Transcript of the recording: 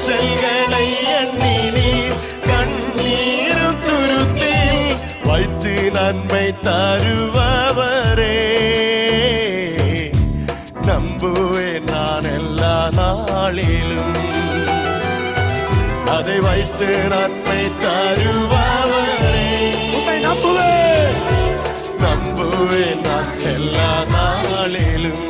அலைச்சல்களை எண்ணி நீர் கண்ணீரும் துருத்தில் வைத்து நன்மை தருபவரே. நம்புவேன் நான் எல்லா நாளிலும், அதை வைத்து நன்மை தருபவரே. உம்மை நம்புவேன் நான் எல்லா நாளிலும்,